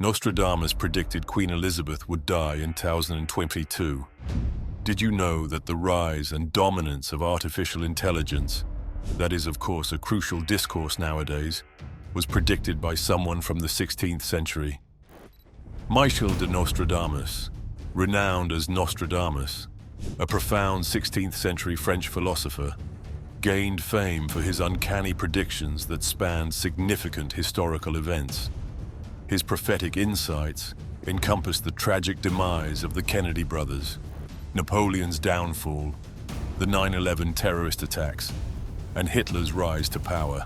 Nostradamus predicted Queen Elizabeth would die in 2022. Did you know that the rise and dominance of artificial intelligence, that is of course a crucial discourse nowadays, was predicted by someone from the 16th century? Michel de Nostradamus, renowned as Nostradamus, a profound 16th century French philosopher, gained fame for his uncanny predictions that spanned significant historical events. His prophetic insights encompassed the tragic demise of the Kennedy brothers, Napoleon's downfall, the 9/11 terrorist attacks, and Hitler's rise to power.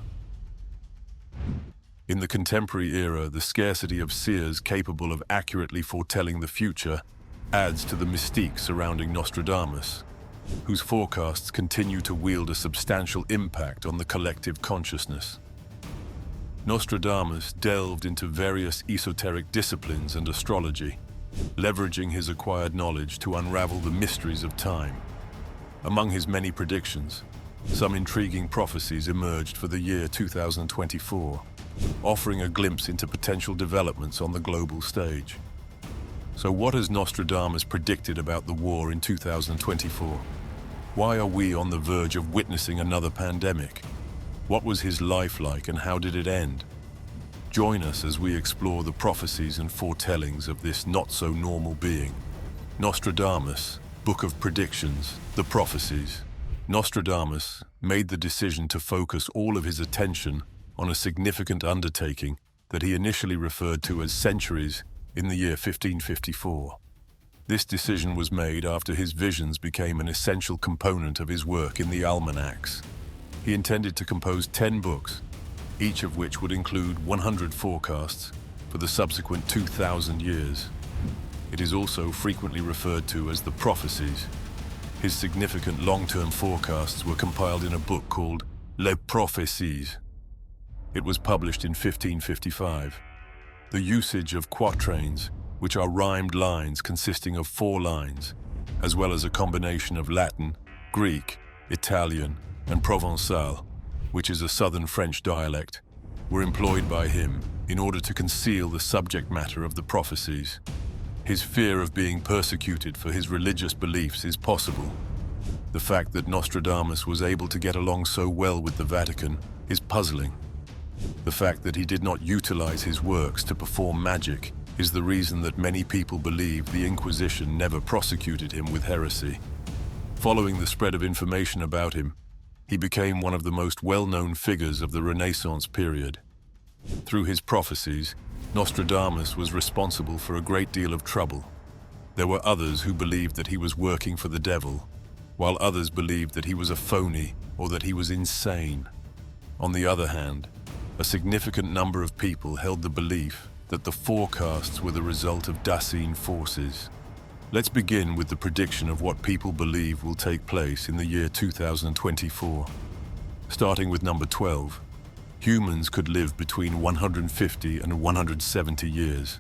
In the contemporary era, the scarcity of seers capable of accurately foretelling the future adds to the mystique surrounding Nostradamus, whose forecasts continue to wield a substantial impact on the collective consciousness. Nostradamus delved into various esoteric disciplines and astrology, leveraging his acquired knowledge to unravel the mysteries of time. Among his many predictions, some intriguing prophecies emerged for the year 2024, offering a glimpse into potential developments on the global stage. So what has Nostradamus predicted about the war in 2024? Why are we on the verge of witnessing another pandemic? What was his life like and how did it end? Join us as we explore the prophecies and foretellings of this not-so-normal being. Nostradamus, Book of Predictions, the Prophecies. Nostradamus made the decision to focus all of his attention on a significant undertaking that he initially referred to as centuries in the year 1554. This decision was made after his visions became an essential component of his work in the almanacs. He intended to compose 10 books, each of which would include 100 forecasts for the subsequent 2,000 years. It is also frequently referred to as the prophecies. His significant long-term forecasts were compiled in a book called Les Prophéties. It was published in 1555. The usage of quatrains, which are rhymed lines consisting of 4 lines, as well as a combination of Latin, Greek, Italian, and Provençal, which is a southern French dialect, were employed by him in order to conceal the subject matter of the prophecies. His fear of being persecuted for his religious beliefs is possible. The fact that Nostradamus was able to get along so well with the Vatican is puzzling. The fact that he did not utilize his works to perform magic is the reason that many people believe the Inquisition never prosecuted him with heresy. Following the spread of information about him, he became one of the most well-known figures of the Renaissance period. Through his prophecies, Nostradamus was responsible for a great deal of trouble. There were others who believed that he was working for the devil, while others believed that he was a phony or that he was insane. On the other hand, a significant number of people held the belief that the forecasts were the result of Dasein forces. Let's begin with the prediction of what people believe will take place in the year 2024. Starting with number 12, humans could live between 150 and 170 years.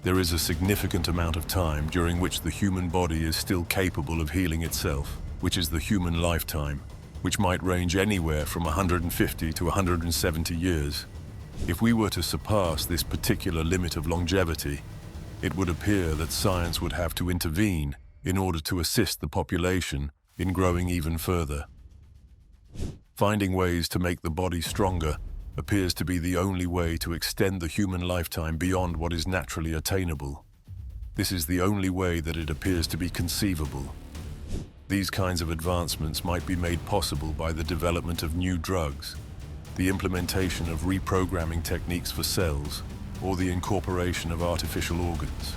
There is a significant amount of time during which the human body is still capable of healing itself, which is the human lifetime, which might range anywhere from 150 to 170 years. If we were to surpass this particular limit of longevity, it would appear that science would have to intervene in order to assist the population in growing even further. Finding ways to make the body stronger appears to be the only way to extend the human lifetime beyond what is naturally attainable. This is the only way that it appears to be conceivable. These kinds of advancements might be made possible by the development of new drugs, the implementation of reprogramming techniques for cells, or the incorporation of artificial organs.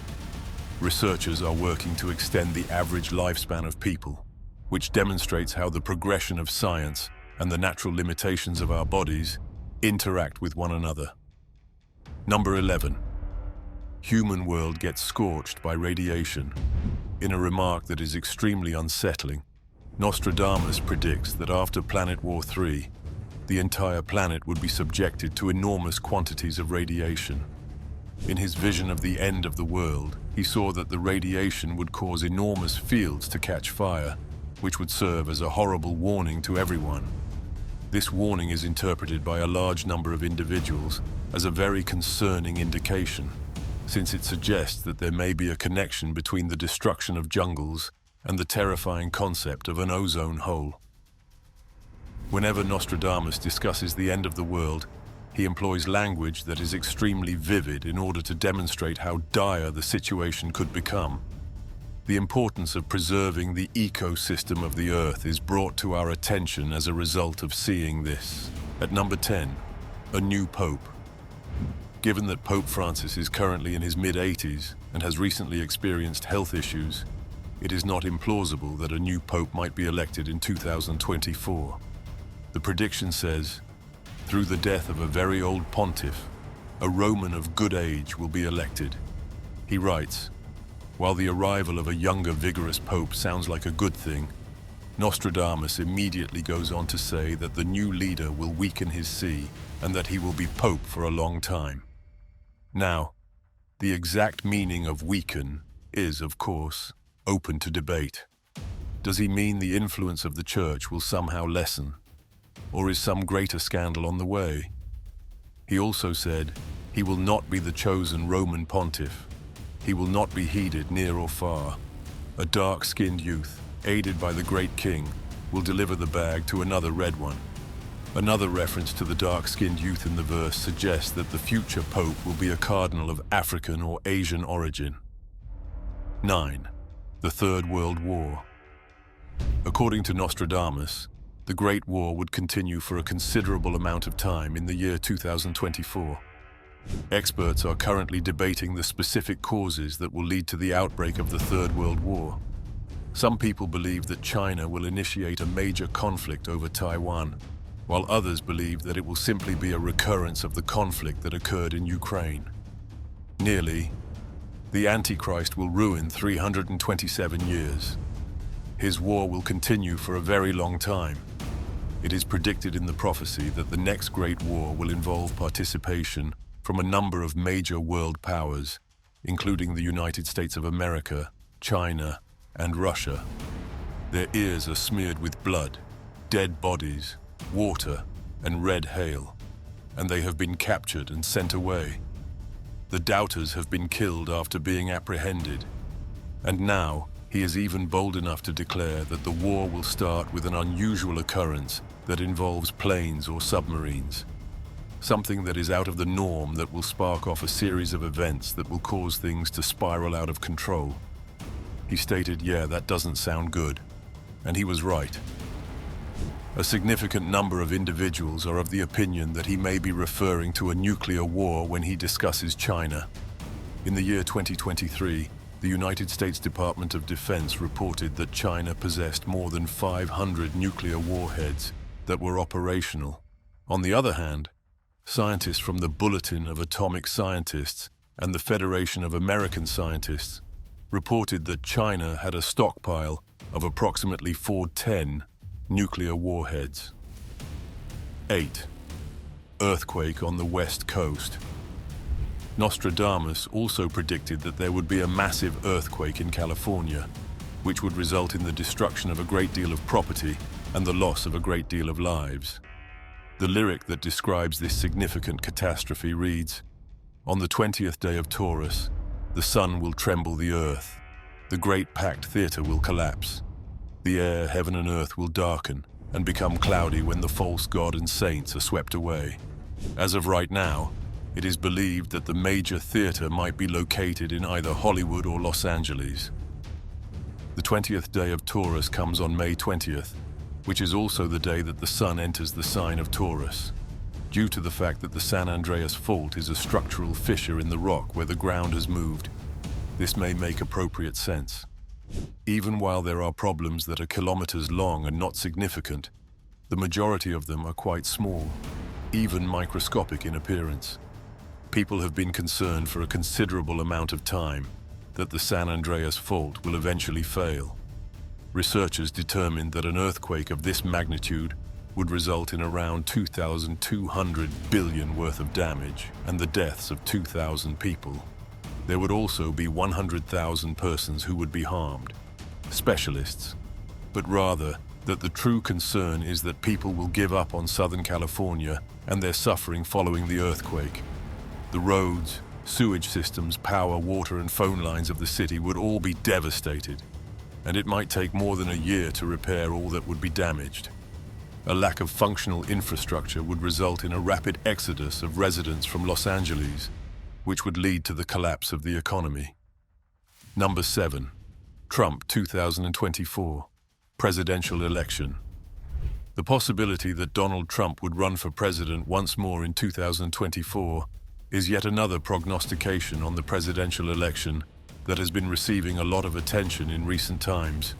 Researchers are working to extend the average lifespan of people, which demonstrates how the progression of science and the natural limitations of our bodies interact with one another. Number 11. Human world gets scorched by radiation. In a remark that is extremely unsettling, Nostradamus predicts that after Planet War III, the entire planet would be subjected to enormous quantities of radiation. In his vision of the end of the world, he saw that the radiation would cause enormous fields to catch fire, which would serve as a horrible warning to everyone. This warning is interpreted by a large number of individuals as a very concerning indication. since it suggests that there may be a connection between the destruction of jungles and the terrifying concept of an ozone hole. Whenever Nostradamus discusses the end of the world, he employs language that is extremely vivid in order to demonstrate how dire the situation could become. The importance of preserving the ecosystem of the Earth is brought to our attention as a result of seeing this. At number 10, a new pope. Given that Pope Francis is currently in his mid-80s and has recently experienced health issues, it is not implausible that a new pope might be elected in 2024. The prediction says, through the death of a very old pontiff, a Roman of good age will be elected. He writes, while the arrival of a younger, vigorous pope sounds like a good thing, Nostradamus immediately goes on to say that the new leader will weaken his see and that he will be pope for a long time. Now, the exact meaning of weaken is, of course, open to debate. Does he mean the influence of the church will somehow lessen? Or is some greater scandal on the way? He also said, he will not be the chosen Roman pontiff. He will not be heeded near or far. A dark-skinned youth, aided by the great king, will deliver the bag to another red one. Another reference to the dark-skinned youth in the verse suggests that the future pope will be a cardinal of African or Asian origin. 9. The Third World War. According to Nostradamus, the Great War would continue for a considerable amount of time in the year 2024. Experts are currently debating the specific causes that will lead to the outbreak of the Third World War. Some people believe that China will initiate a major conflict over Taiwan, while others believe that it will simply be a recurrence of the conflict that occurred in Ukraine. Nearly, the Antichrist will ruin 327 years. His war will continue for a very long time. It is predicted in the prophecy that the next great war will involve participation from a number of major world powers, including the United States of America, China, and Russia. Their ears are smeared with blood, dead bodies, water, and red hail, and they have been captured and sent away. The doubters have been killed after being apprehended, and now he is even bold enough to declare that the war will start with an unusual occurrence that involves planes or submarines. Something that is out of the norm that will spark off a series of events that will cause things to spiral out of control. He stated, yeah, that doesn't sound good. And he was right. A significant number of individuals are of the opinion that he may be referring to a nuclear war when he discusses China. In the year 2023, the United States Department of Defense reported that China possessed more than 500 nuclear warheads that were operational. On the other hand, scientists from the Bulletin of Atomic Scientists and the Federation of American Scientists reported that China had a stockpile of approximately 410 nuclear warheads. 8. Earthquake on the West Coast. Nostradamus also predicted that there would be a massive earthquake in California, which would result in the destruction of a great deal of property and the loss of a great deal of lives. The lyric that describes this significant catastrophe reads, "On the 20th day of Taurus, the sun will tremble the earth, the great packed theater will collapse. The air, heaven and earth will darken and become cloudy when the false god and saints are swept away." As of right now, it is believed that the major theater might be located in either Hollywood or Los Angeles. The 20th day of Taurus comes on May 20th, which is also the day that the sun enters the sign of Taurus. Due to the fact that the San Andreas Fault is a structural fissure in the rock where the ground has moved, this may make appropriate sense. Even while there are problems that are kilometers long and not significant, the majority of them are quite small, even microscopic in appearance. People have been concerned for a considerable amount of time that the San Andreas Fault will eventually fail. Researchers determined that an earthquake of this magnitude would result in around 2,200 billion worth of damage and the deaths of 2,000 people. There would also be 100,000 persons who would be harmed. Specialists, but rather that the true concern is that people will give up on Southern California and their suffering following the earthquake. The roads, Sewage systems, power, water, and phone lines of the city would all be devastated, and it might take more than a year to repair all that would be damaged. A lack of functional infrastructure would result in a rapid exodus of residents from Los Angeles, which would lead to the collapse of the economy. Number 7. Trump 2024 Presidential Election. The possibility that Donald Trump would run for president once more in 2024 is yet another prognostication on the presidential election that has been receiving a lot of attention in recent times.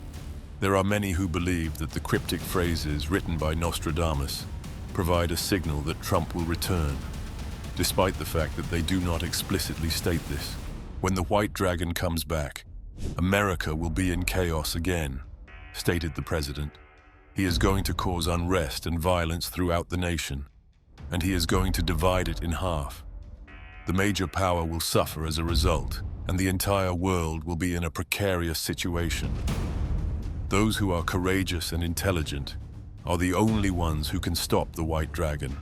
There are many who believe that the cryptic phrases written by Nostradamus provide a signal that Trump will return, despite the fact that they do not explicitly state this. When the White Dragon comes back, America will be in chaos again, stated the president. He is going to cause unrest and violence throughout the nation, and he is going to divide it in half. The major power will suffer as a result, and the entire world will be in a precarious situation. Those who are courageous and intelligent are the only ones who can stop the White Dragon.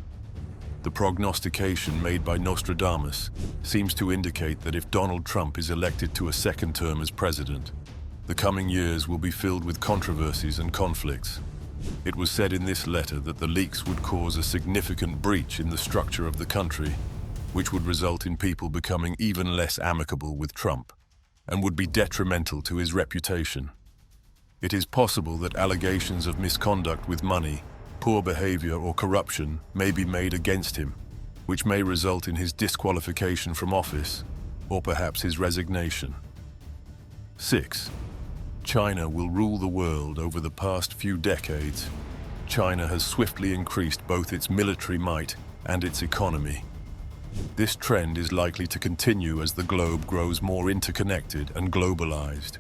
The prognostication made by Nostradamus seems to indicate that if Donald Trump is elected to a second term as president, the coming years will be filled with controversies and conflicts. It was said in this letter that the leaks would cause a significant breach in the structure of the country, which would result in people becoming even less amicable with Trump, and would be detrimental to his reputation. It is possible that allegations of misconduct with money, poor behavior, or corruption may be made against him, which may result in his disqualification from office, or perhaps his resignation. 6. China will rule the world. Over the past few decades, China has swiftly increased both its military might and its economy. This trend is likely to continue as the globe grows more interconnected and globalized.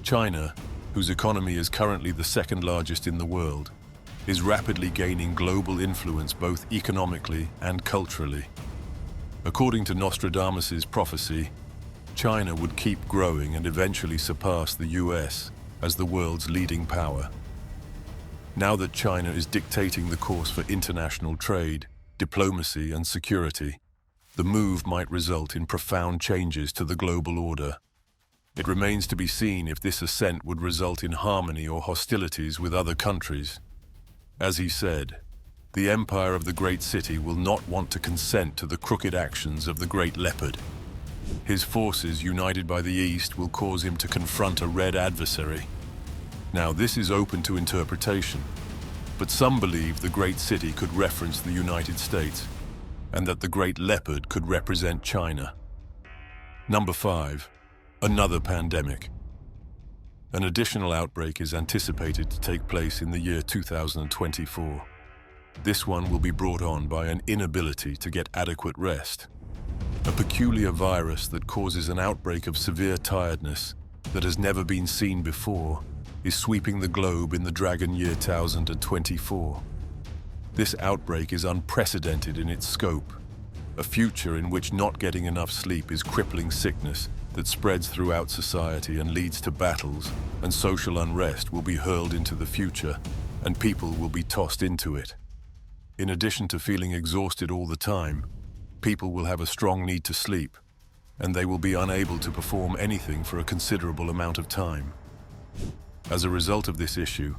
China, whose economy is currently the second largest in the world, is rapidly gaining global influence both economically and culturally. According to Nostradamus's prophecy, China would keep growing and eventually surpass the US as the world's leading power. Now that China is dictating the course for international trade, diplomacy, and security, the move might result in profound changes to the global order. It remains to be seen if this ascent would result in harmony or hostilities with other countries. As he said, the empire of the great city will not want to consent to the crooked actions of the great leopard. His forces, united by the East, will cause him to confront a red adversary. Now, this is open to interpretation, but some believe the great city could reference the United States, and that the great leopard could represent China. Number 5. Another pandemic. An additional outbreak is anticipated to take place in the year 2024. This one will be brought on by an inability to get adequate rest. A peculiar virus that causes an outbreak of severe tiredness that has never been seen before is sweeping the globe in the Dragon Year 2024. This outbreak is unprecedented in its scope, a future in which not getting enough sleep is crippling sickness that spreads throughout society and leads to battles, and social unrest will be hurled into the future, and people will be tossed into it. In addition to feeling exhausted all the time, people will have a strong need to sleep, and they will be unable to perform anything for a considerable amount of time. As a result of this issue,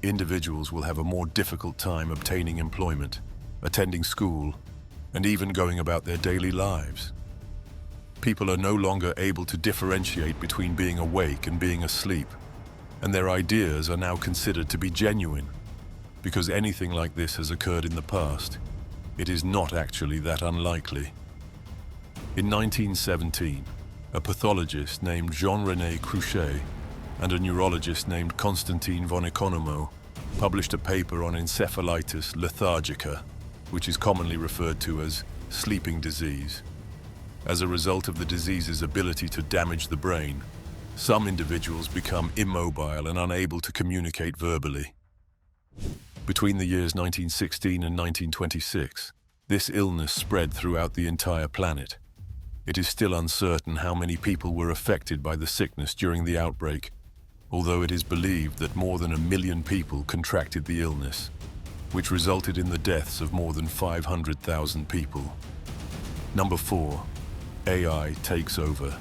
individuals will have a more difficult time obtaining employment, attending school, and even going about their daily lives. People are no longer able to differentiate between being awake and being asleep, and their ideas are now considered to be genuine. Because anything like this has occurred in the past, it is not actually that unlikely. In 1917, a pathologist named Jean-René Cruchet and a neurologist named Constantin von Economo published a paper on encephalitis lethargica, which is commonly referred to as sleeping disease. As a result of the disease's ability to damage the brain, some individuals become immobile and unable to communicate verbally. Between the years 1916 and 1926, this illness spread throughout the entire planet. It is still uncertain how many people were affected by the sickness during the outbreak, although it is believed that more than 1 million people contracted the illness, which resulted in the deaths of more than 500,000 people. Number 4. AI takes over.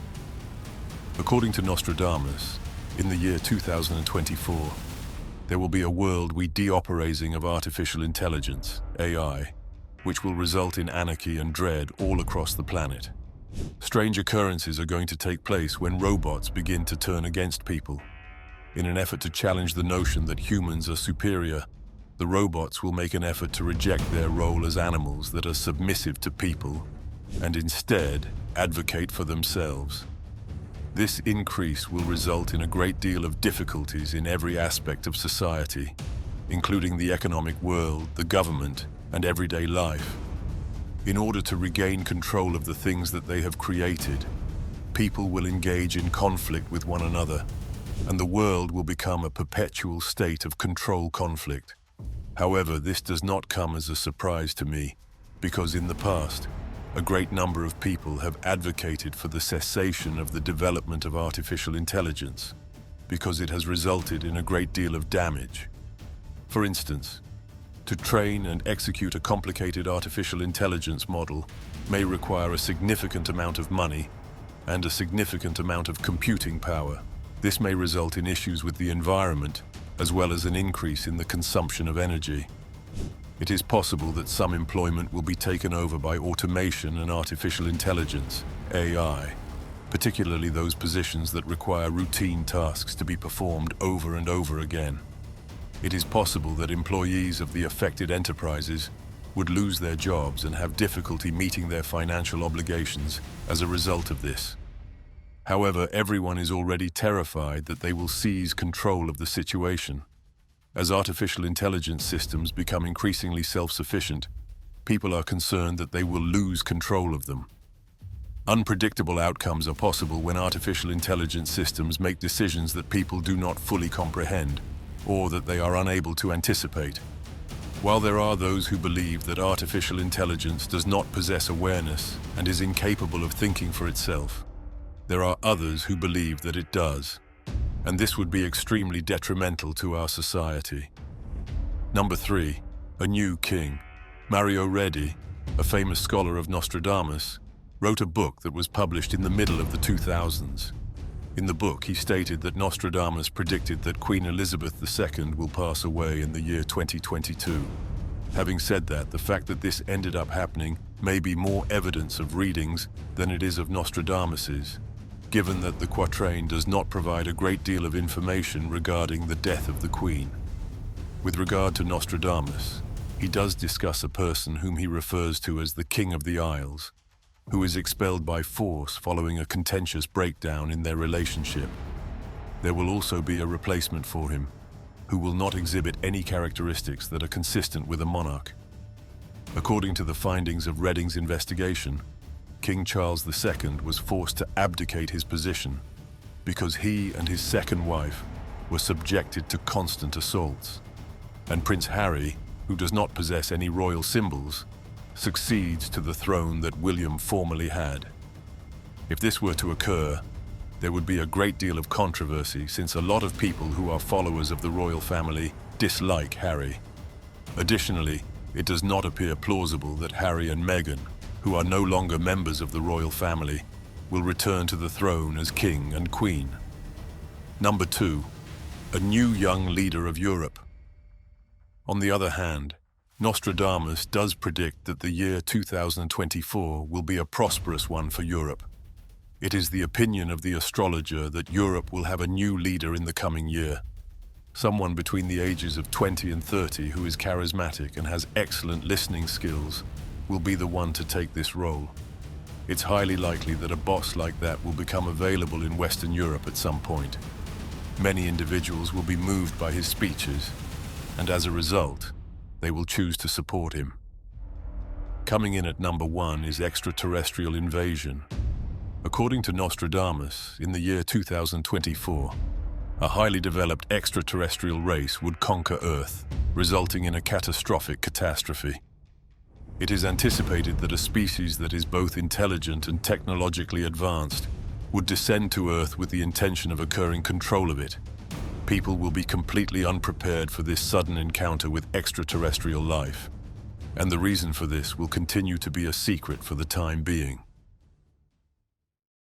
According to Nostradamus, in the year 2024, there will be a world de-operating of artificial intelligence, AI, which will result in anarchy and dread all across the planet. Strange occurrences are going to take place when robots begin to turn against people. In an effort to challenge the notion that humans are superior, the robots will make an effort to reject their role as animals that are submissive to people and instead advocate for themselves. This increase will result in a great deal of difficulties in every aspect of society, including the economic world, the government, and everyday life. In order to regain control of the things that they have created, people will engage in conflict with one another, and the world will become a perpetual state of control conflict. However, this does not come as a surprise to me, because in the past, a great number of people have advocated for the cessation of the development of artificial intelligence, because it has resulted in a great deal of damage. For instance, to train and execute a complicated artificial intelligence model may require a significant amount of money and a significant amount of computing power. This may result in issues with the environment, as well as an increase in the consumption of energy. It is possible that some employment will be taken over by automation and artificial intelligence, AI, particularly those positions that require routine tasks to be performed over and over again. It is possible that employees of the affected enterprises would lose their jobs and have difficulty meeting their financial obligations as a result of this. However, everyone is already terrified that they will seize control of the situation. As artificial intelligence systems become increasingly self-sufficient, people are concerned that they will lose control of them. Unpredictable outcomes are possible when artificial intelligence systems make decisions that people do not fully comprehend, or that they are unable to anticipate. While there are those who believe that artificial intelligence does not possess awareness and is incapable of thinking for itself, there are others who believe that it does, and this would be extremely detrimental to our society. Number 3, a new king. Mario Reddy, a famous scholar of Nostradamus, wrote a book that was published in the middle of the 2000s. In the book, he stated that Nostradamus predicted that Queen Elizabeth II will pass away in the year 2022. Having said that, the fact that this ended up happening may be more evidence of readings than it is of Nostradamus's, given that the quatrain does not provide a great deal of information regarding the death of the Queen. With regard to Nostradamus, he does discuss a person whom he refers to as the King of the Isles, who is expelled by force following a contentious breakdown in their relationship. There will also be a replacement for him, who will not exhibit any characteristics that are consistent with a monarch. According to the findings of Redding's investigation, King Charles II was forced to abdicate his position because he and his second wife were subjected to constant assaults, and Prince Harry, who does not possess any royal symbols, succeeds to the throne that William formerly had. If this were to occur, there would be a great deal of controversy since a lot of people who are followers of the royal family dislike Harry. Additionally, it does not appear plausible that Harry and Meghan, who are no longer members of the royal family, will return to the throne as king and queen. Number 2, a new young leader of Europe. On the other hand, Nostradamus does predict that the year 2024 will be a prosperous one for Europe. It is the opinion of the astrologer that Europe will have a new leader in the coming year. Someone between the ages of 20 and 30 who is charismatic and has excellent listening skills will be the one to take this role. It's highly likely that a boss like that will become available in Western Europe at some point. Many individuals will be moved by his speeches, and as a result, they will choose to support him. Coming in at number 1 is extraterrestrial invasion. According to Nostradamus, in the year 2024, a highly developed extraterrestrial race would conquer Earth, resulting in a catastrophic catastrophe. It is anticipated that a species that is both intelligent and technologically advanced would descend to Earth with the intention of acquiring control of it. People will be completely unprepared for this sudden encounter with extraterrestrial life, and the reason for this will continue to be a secret for the time being.